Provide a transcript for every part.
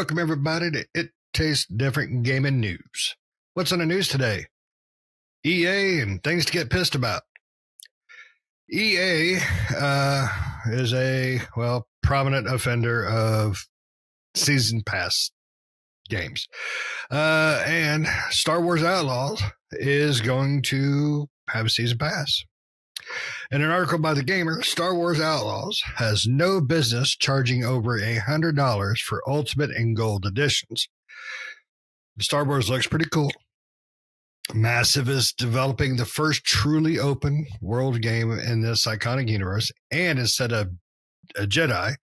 Welcome, everybody, to It Tastes Different Gaming News. What's on the news today? EA and things to get pissed about. EA is a, prominent offender of Season Pass games. And Star Wars Outlaws is going to have a Season Pass. In an article by The Gamer, Star Wars Outlaws has no business charging over $100 for Ultimate and Gold editions. Star Wars looks pretty cool. Massive is developing the first truly open world game in this iconic universe, and instead of a Jedi,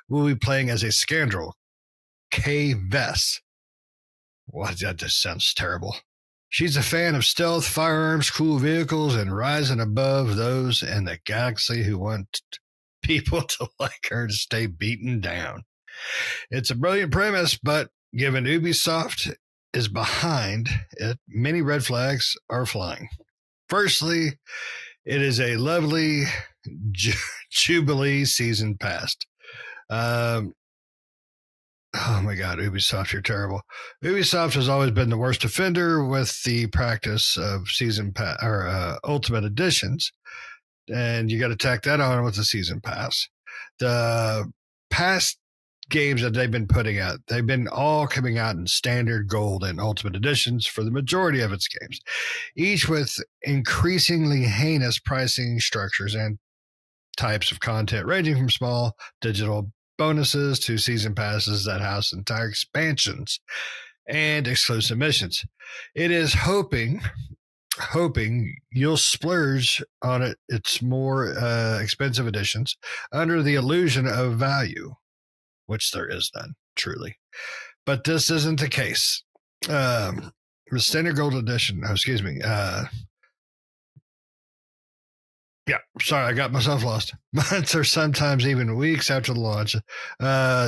we'll be playing as a scoundrel, Kay Vess. Well, that just sounds terrible. She's a fan of stealth, firearms, cool vehicles, and rising above those in the galaxy who want people to like her to stay beaten down. It's a brilliant premise, but given Ubisoft is behind it, many red flags are flying. Firstly, it is a lovely Jubilee season past. Oh my God, Ubisoft, you're terrible. Ubisoft has always been the worst offender with the practice of season pass or ultimate editions, and you got to tack that on with the season pass. The past games that they've been putting out, they've been all coming out in standard, gold, and ultimate editions for the majority of its games, each with increasingly heinous pricing structures and types of content ranging from small digital bonuses to season passes that house entire expansions and exclusive missions. It is hoping you'll splurge on its more expensive editions under the illusion of value, which there is none, truly. But this isn't the case. The standard gold edition, sorry, I got myself lost. Months or sometimes even weeks after the launch,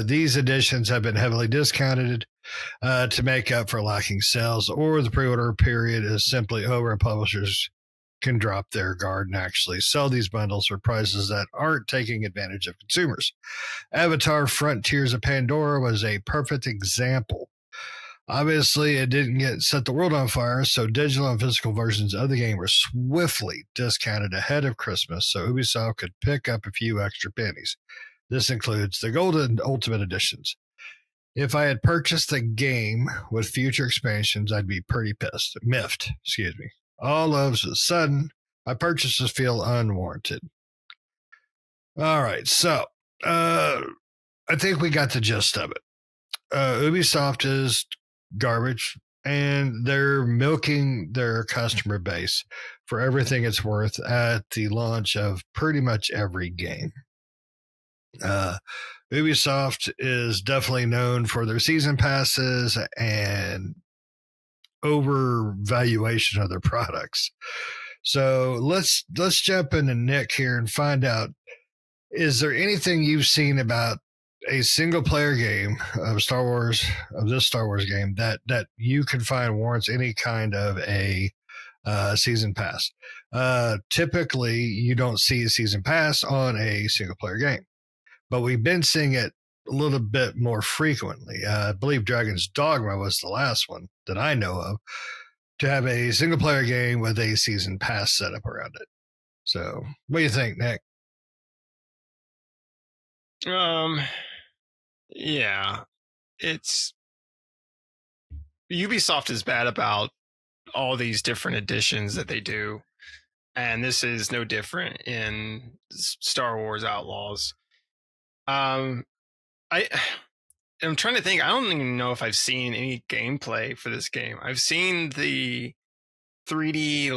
these editions have been heavily discounted to make up for lacking sales, or the pre-order period is simply over and publishers can drop their guard and actually sell these bundles for prices that aren't taking advantage of consumers. Avatar Frontiers of Pandora was a perfect example. Obviously, it didn't set the world on fire, so digital and physical versions of the game were swiftly discounted ahead of Christmas so Ubisoft could pick up a few extra pennies. This includes the Golden Ultimate Editions. If I had purchased the game with future expansions, I'd be pretty miffed. All of a sudden, my purchases feel unwarranted. All right, so I think we got the gist of it. Ubisoft is garbage, and they're milking their customer base for everything it's worth at the launch of pretty much every game. Ubisoft is definitely known for their season passes and overvaluation of their products. So let's jump into Nick here and find out, is there anything you've seen about a single player game of this Star Wars game that you can find warrants any kind of a season pass? Typically, you don't see a season pass on a single player game, but we've been seeing it a little bit more frequently. I believe Dragon's Dogma was the last one that I know of to have a single player game with a season pass set up around it. So what do you think, Nick? Yeah, it's Ubisoft is bad about all these different editions that they do, and this is no different in Star Wars Outlaws. I'm trying to think. I don't even know if I've seen any gameplay for this game. I've seen the 3D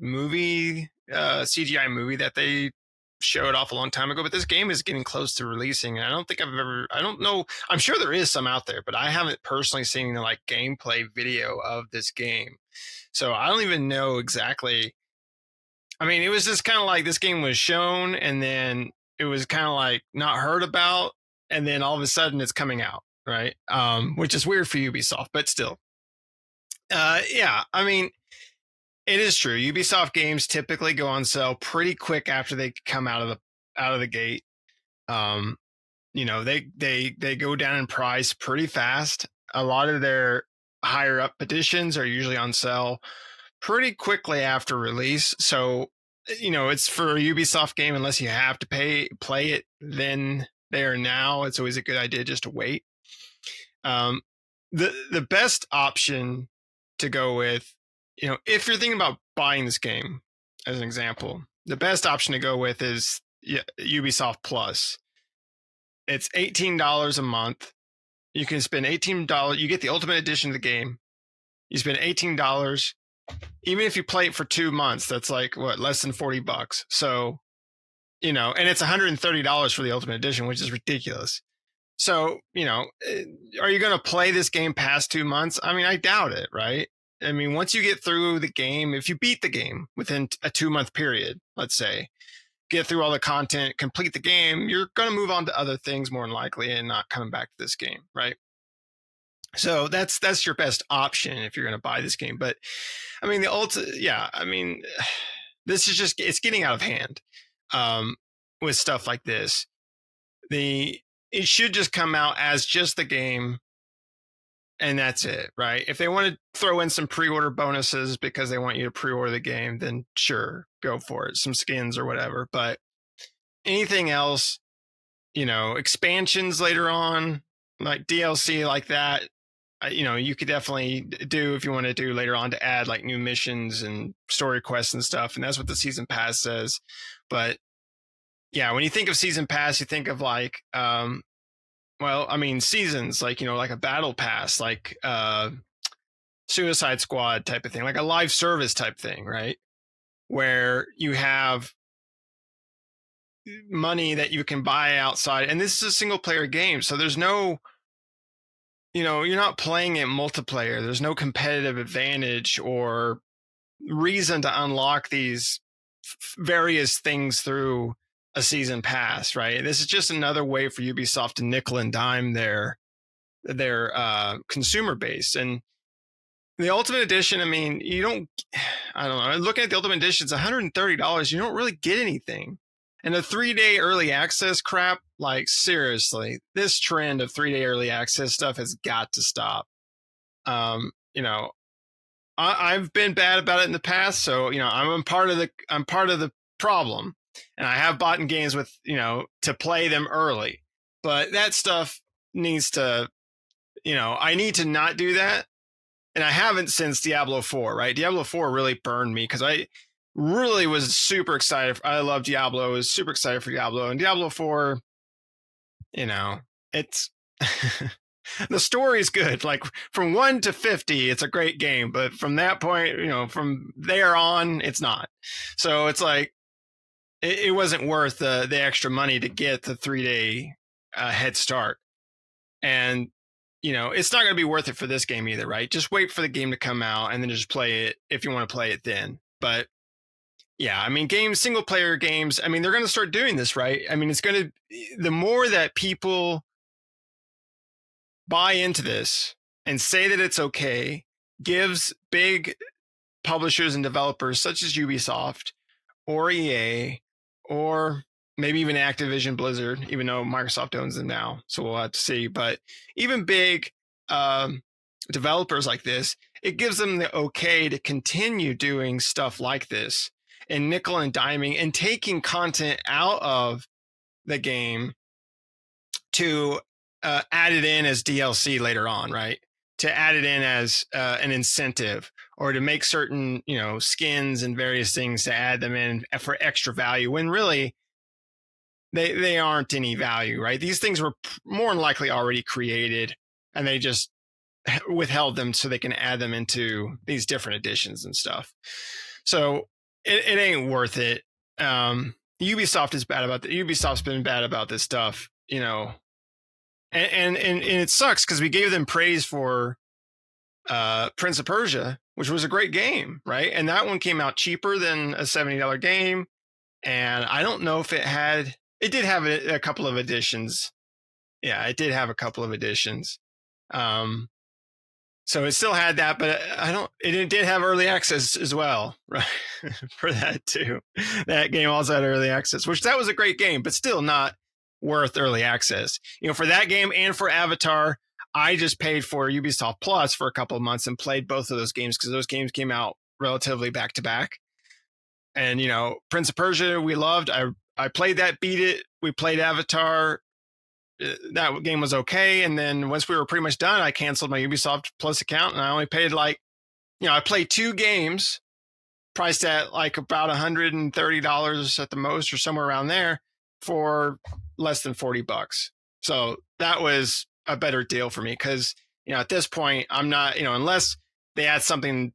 movie, CGI movie that they showed off a long time ago, but this game is getting close to releasing, and I don't know, I'm sure there is some out there, but I haven't personally seen the gameplay video of this game, so I don't even know exactly. I mean, it was just kind of like this game was shown, and then it was kind of not heard about, and then all of a sudden it's coming out, right? Which is weird for Ubisoft, but still. Yeah, I mean, it is true. Ubisoft games typically go on sale pretty quick after they come out of the gate. they go down in price pretty fast. A lot of their higher up editions are usually on sale pretty quickly after release. So, it's for a Ubisoft game, unless you have to play it then there now. It's always a good idea just to wait. The best option to go with, if you're thinking about buying this game, as an example, the best option to go with is Ubisoft Plus. It's $18 a month. You can spend $18. You get the Ultimate Edition of the game. You spend $18. Even if you play it for 2 months, that's like less than $40. So, and it's $130 for the Ultimate Edition, which is ridiculous. So, are you going to play this game past 2 months? I mean, I doubt it, right? I mean, once you get through the game, if you beat the game within a 2-month period, let's say, get through all the content, complete the game, you're going to move on to other things more than likely and not coming back to this game, right? So that's your best option if you're going to buy this game. But I mean, this is just, it's getting out of hand with stuff like this. It should just come out as just the game, and that's it, right? If they want to throw in some pre-order bonuses because they want you to pre-order the game, then sure, go for it. Some skins or whatever. But anything else, expansions later on, like DLC like that, you could definitely do if you want to do later on to add like new missions and story quests and stuff. And that's what the season pass says. But yeah, when you think of season pass, you think of like, seasons, like, like a battle pass, like Suicide Squad type of thing, like a live service type thing, right? Where you have money that you can buy outside. And this is a single player game. So there's no, you're not playing it multiplayer. There's no competitive advantage or reason to unlock these various things through a season pass, right? This is just another way for Ubisoft to nickel and dime their consumer base. And the Ultimate Edition, I mean, I don't know. Looking at the Ultimate Edition, it's $130. You don't really get anything. And the 3-day early access crap, like seriously, this trend of 3-day early access stuff has got to stop. I've been bad about it in the past, so I'm part of the problem, and I have bought in games with to play them early, but that stuff needs to, I need to not do that, and I haven't since Diablo 4. Right, Diablo 4 really burned me because I really was super excited. I love Diablo. I was super excited for Diablo, and Diablo 4, it's the story is good. Like from 1 to 50, it's a great game, but from that point, from there on, it's not. So it's like it wasn't worth the extra money to get the 3-day head start, and it's not going to be worth it for this game either, right? Just wait for the game to come out and then just play it if you want to play it then. But yeah, I mean, single player games, I mean, they're going to start doing this, right? I mean, the more that people buy into this and say that it's okay, gives big publishers and developers such as Ubisoft or EA or maybe even Activision Blizzard, even though Microsoft owns them now, so we'll have to see. But even big developers like this, it gives them the okay to continue doing stuff like this and nickel and diming and taking content out of the game to add it in as DLC later on, right? To add it in as an incentive, or to make certain, skins and various things to add them in for extra value, when really they aren't any value, right? These things were more than likely already created, and they just withheld them so they can add them into these different editions and stuff. So it ain't worth it. Ubisoft is bad about that. Ubisoft's been bad about this stuff, and it sucks because we gave them praise for Prince of Persia, which was a great game, right? And that one came out cheaper than a $70 game, and I don't know if it did have a couple of editions. Yeah, it did have a couple of editions. So it still had that, but it did have early access as well, right? For that too. That game also had early access, which that was a great game, but still not worth early access. For that game and for Avatar, I just paid for Ubisoft Plus for a couple of months and played both of those games because those games came out relatively back to back. And Prince of Persia, we loved. I played that, beat it. We played Avatar. That game was okay. And then once we were pretty much done, I canceled my Ubisoft Plus account, and I only paid I played 2 games priced at like about $130 at the most or somewhere around there for less than $40. So that was a better deal for me because, at this point, I'm not, unless they add something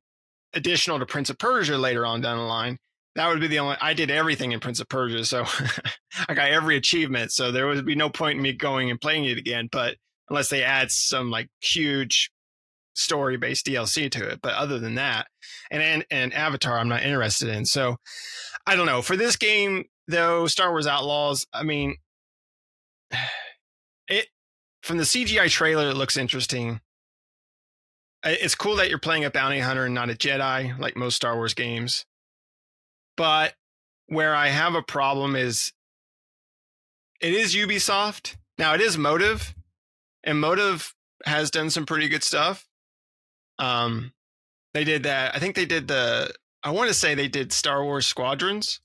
additional to Prince of Persia later on down the line, that would be the only. I did everything in Prince of Persia, so I got every achievement. So there would be no point in me going and playing it again. But unless they add some like huge story-based DLC to it, but other than that, and Avatar, I'm not interested in. So I don't know. For this game, though, Star Wars Outlaws, I mean, it from the CGI trailer, it looks interesting. It's cool that you're playing a bounty hunter and not a Jedi, like most Star Wars games. But where I have a problem is it is Ubisoft. Now it is Motive, and Motive has done some pretty good stuff. They did that. I think they did I want to say they did Star Wars Squadrons.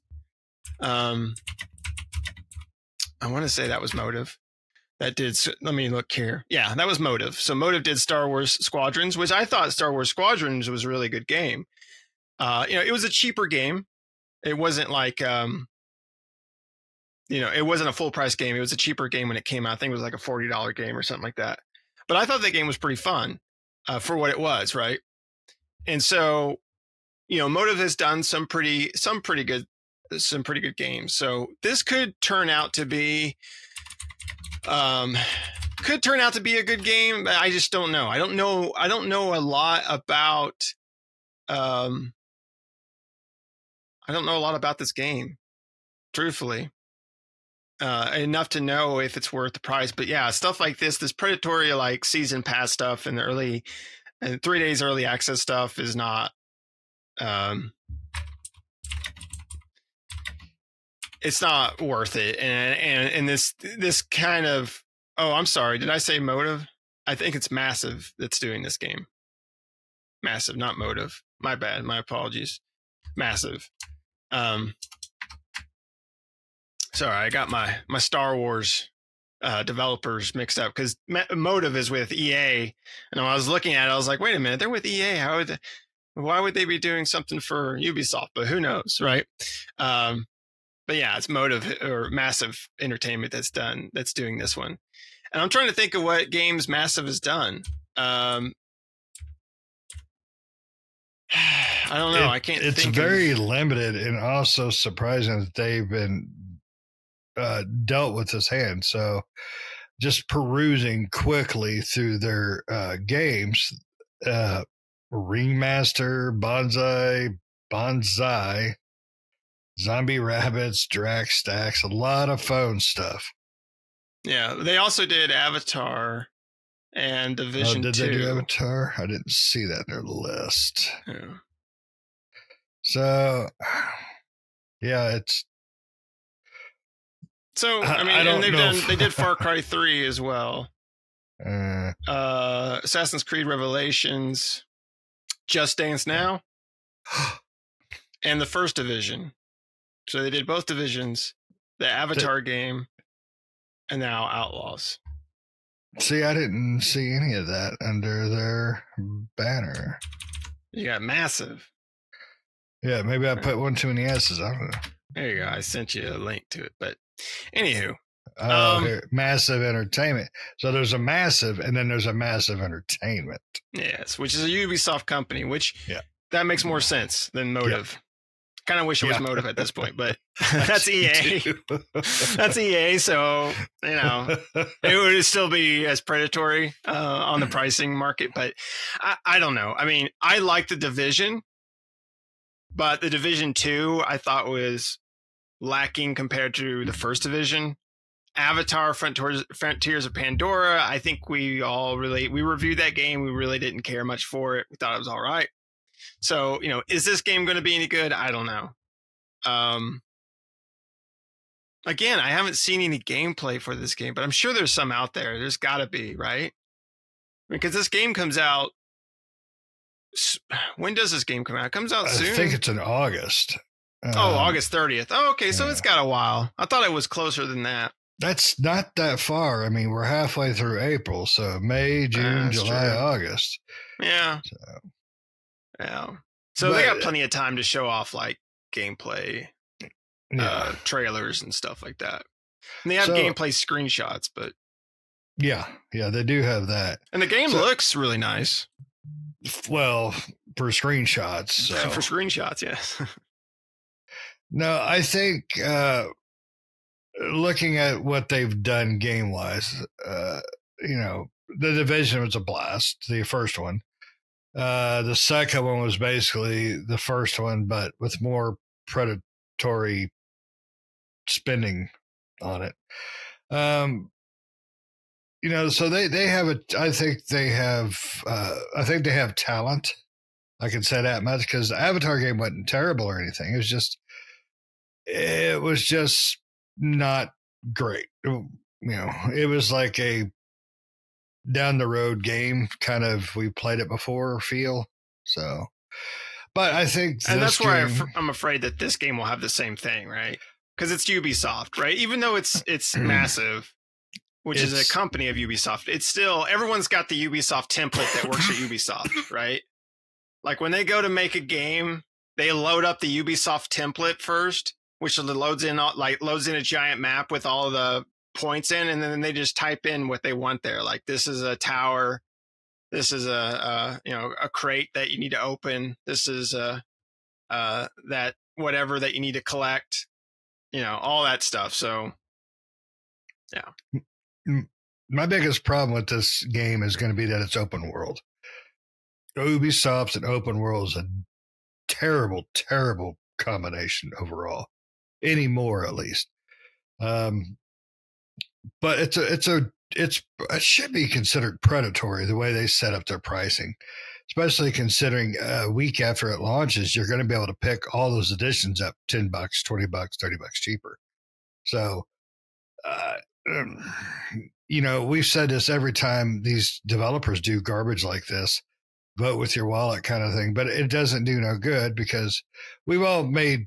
I want to say that was Motive. That did. Let me look here. Yeah, that was Motive. So Motive did Star Wars Squadrons, which I thought Star Wars Squadrons was a really good game. It was a cheaper game. It wasn't like, it wasn't a full price game. It was a cheaper game when it came out. I think it was like a $40 game or something like that. But I thought that game was pretty fun for what it was, right? And so, Motive has done some pretty good games. So this could turn out to be a good game, but I just don't know. I don't know a lot about I don't know a lot about this game, truthfully. Enough to know if it's worth the price. But yeah, stuff like this predatory like season pass stuff and the early and 3 days early access stuff is not it's not worth it. And this kind of, oh, I'm sorry, did I say Motive? I think it's Massive that's doing this game. Massive, not Motive. My bad. My apologies. Massive. Sorry, I got my Star Wars developers mixed up because Motive is with EA, and when I was looking at it, I was like, wait a minute, they're with EA. Why would they be doing something for Ubisoft? But who knows, right? But yeah, it's Motive or Massive Entertainment that's doing this one, and I'm trying to think of what games Massive has done. I don't know. I can't. It's very limited and also surprising that they've been dealt with this hand. So just perusing quickly through their games, Ringmaster, Bonsai, Zombie Rabbits, Drax Stacks, a lot of phone stuff. Yeah, they also did Avatar and Division 2. Did they do Avatar? I didn't see that in their list. Yeah. So, yeah, it's. So I mean, and they did Far Cry 3 as well. Assassin's Creed Revelations, Just Dance Now, and the First Division. So they did both divisions, the Avatar game, and now Outlaws. See, I didn't see any of that under their banner. You got Massive. Yeah, maybe I put one too many S's. I don't know. There you go. I sent you a link to it. But anywho. Here, Massive Entertainment. So there's a Massive and then there's a Massive Entertainment. Yes, which is a Ubisoft company, which that makes more sense than Motive. Yeah. Kind of wish it was Motive at this point, but that's EA. That's EA, so it would still be as predatory on the pricing market. But I don't know. I mean, I like the Division, but the Division 2 I thought was lacking compared to the First Division. Avatar: Frontiers of Pandora, I think we reviewed that game. We really didn't care much for it. We thought it was all right. So, is this game going to be any good? I don't know. Again, I haven't seen any gameplay for this game, but I'm sure there's some out there. There's got to be, right? Because this game comes out. When does this game come out? It comes out I soon. think it's in August. August 30th. Oh, okay. So yeah. it's got a while. I thought it was closer than that. That's not that far. I mean, we're halfway through April, so May, June, July, true. August. Yeah. So, yeah. So they got plenty of time to show off like gameplay, trailers and stuff like that. And they have gameplay screenshots, but yeah, they do have that. And the game looks really nice. Well, for screenshots. So. For screenshots, yes. No, I think looking at what they've done game-wise, the Division was a blast, the first one. The second one was basically the first one, but with more predatory spending on it. So they have I think they have talent. I can say that much because the Avatar game wasn't terrible or anything. It was just not great. It was like a down the road game, kind of. We played it before feel. So, but I think, and that's why I'm afraid that this game will have the same thing, right? Because it's Ubisoft, right? Even though it's massive, which is a company of Ubisoft, it's still, everyone's got the Ubisoft template that works for Ubisoft, right? Like when they go to make a game, they load up the Ubisoft template first, which loads in a giant map with all of the points in, and then they just type in what they want there. Like, this is a tower, this is a crate that you need to open, this is that whatever that you need to collect, all that stuff. So yeah, my biggest problem with this game is going to be that it's open world. Ubisoft's an open world is a terrible combination overall, anymore at least. But it should be considered predatory the way they set up their pricing, especially considering a week after it launches, you're going to be able to pick all those editions up $10, $20, $30 cheaper. So, we've said this every time these developers do garbage like this, vote with your wallet kind of thing, but it doesn't do no good because we've all made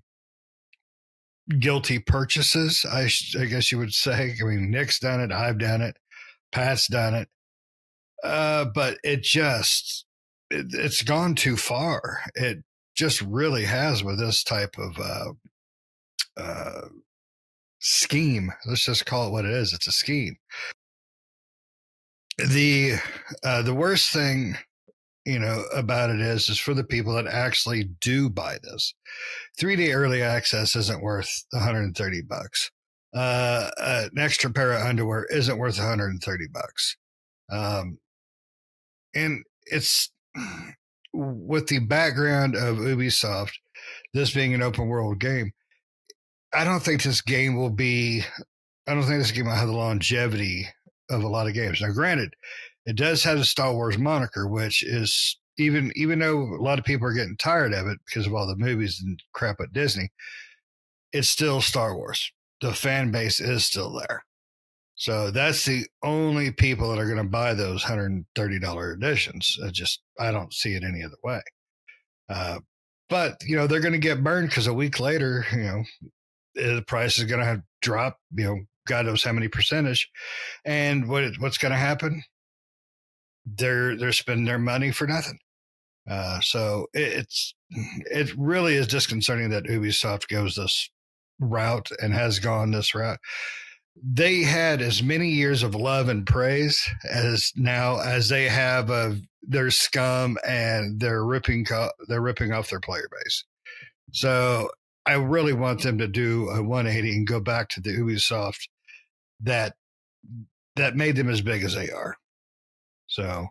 guilty purchases, I guess you would say. I mean, Nick's done it, I've done it, Pat's done it, but it's gone too far. It just really has with this type of scheme. Let's just call it what it is. It's a scheme. The worst thing about it is for the people that actually do buy this. 3-day early access isn't worth $130. An extra pair of underwear isn't worth $130. And it's with the background of Ubisoft, this being an open world game, I don't think this game will have the longevity of a lot of games. Now, granted, it does have a Star Wars moniker, which is, even though a lot of people are getting tired of it because of all the movies and crap at Disney, it's still Star Wars. The fan base is still there. So that's the only people that are going to buy those $130 editions. I don't see it any other way. But, they're going to get burned because a week later, the price is going to drop, God knows how many percentage. And what's going to happen? They're spending their money for nothing. So it really is disconcerting that Ubisoft goes this route and has gone this route. They had as many years of love and praise as they have of their scum, and they're ripping off their player base. So I really want them to do a 180 and go back to the Ubisoft that made them as big as they are. So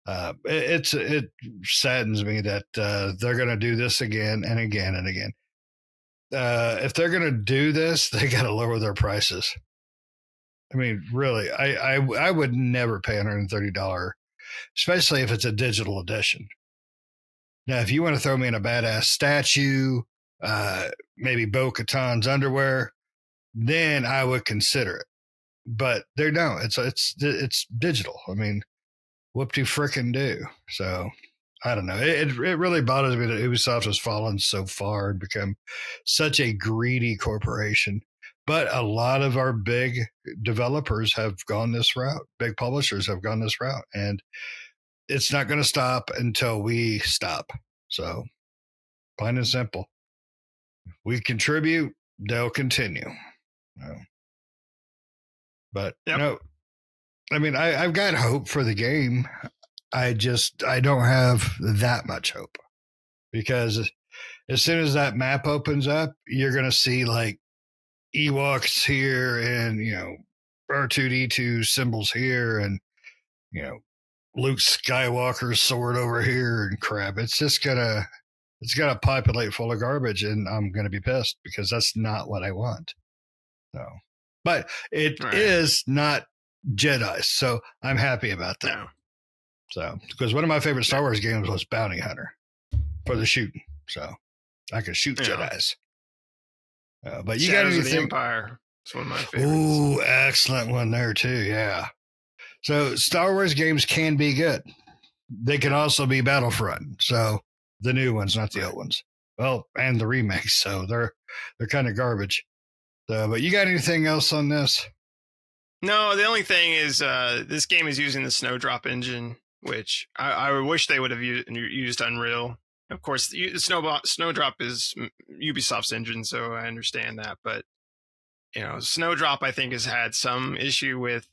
it saddens me that they're going to do this again and again and again. If they're going to do this, they got to lower their prices. I mean, really, I would never pay $130, especially if it's a digital edition. Now, if you want to throw me in a badass statue, maybe Bo-Katan's underwear, then I would consider it. But they don't. It's digital. I mean, whoop de frickin' do. So I don't know. It really bothers me that Ubisoft has fallen so far and become such a greedy corporation. But a lot of our big developers have gone this route. Big publishers have gone this route, and it's not going to stop until we stop. So plain and simple. We contribute, they'll continue. But Yep. no, I mean, I've got hope for the game. I don't have that much hope because as soon as that map opens up, you're going to see like Ewoks here and, R2D2 symbols here and, Luke Skywalker's sword over here and crap. It's gonna populate full of garbage and I'm gonna be pissed because that's not what I want. So, but it is not Jedi, so I'm happy about that. No. So, because one of my favorite Star Wars games was Bounty Hunter for the shooting, so I could shoot Jedis. But you Shadows got anything? Of the Empire. It's one of my favorites. Ooh, excellent one there too. Yeah. So Star Wars games can be good. They can also be Battlefront. So the new ones, not the old ones. Well, and the remakes. So they're kind of garbage. So, but you got anything else on this? No, the only thing is this game is using the Snowdrop engine, which I wish they would have used Unreal. Of course, Snowdrop is Ubisoft's engine, so I understand that. But Snowdrop, I think, has had some issue with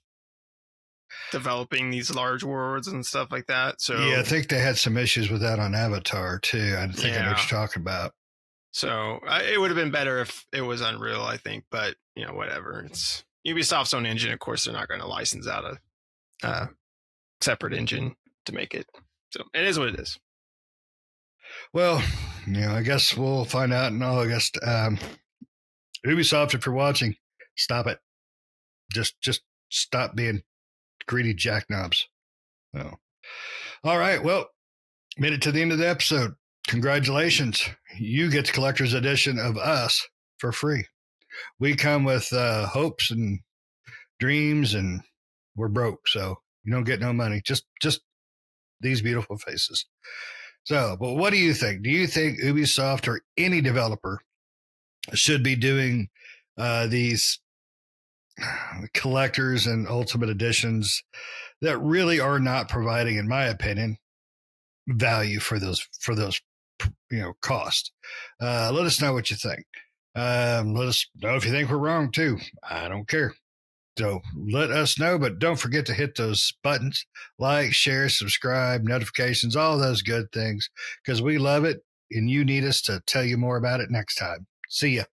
developing these large worlds and stuff like that. So yeah, I think they had some issues with that on Avatar too. I think I know what you're talking about. So it would have been better if it was Unreal, I think. But whatever. It's Ubisoft's own engine. Of course, they're not going to license out a separate engine to make it. So it is what it is. Well, I guess we'll find out in August. Ubisoft, if you're watching, stop it. Just stop being greedy jackknobs. Oh. All right. Well, made it to the end of the episode. Congratulations. You get the collector's edition of us for free. We come with hopes and dreams, and we're broke, so you don't get no money. Just these beautiful faces. So, but what do you think? Do you think Ubisoft or any developer should be doing these collectors and ultimate editions that really are not providing, in my opinion, value for those cost? Let us know what you think. Let us know if you think we're wrong too. I don't care. So let us know, but don't forget to hit those buttons, like, share, subscribe, notifications, all those good things, because we love it and you need us to tell you more about it next time. See ya.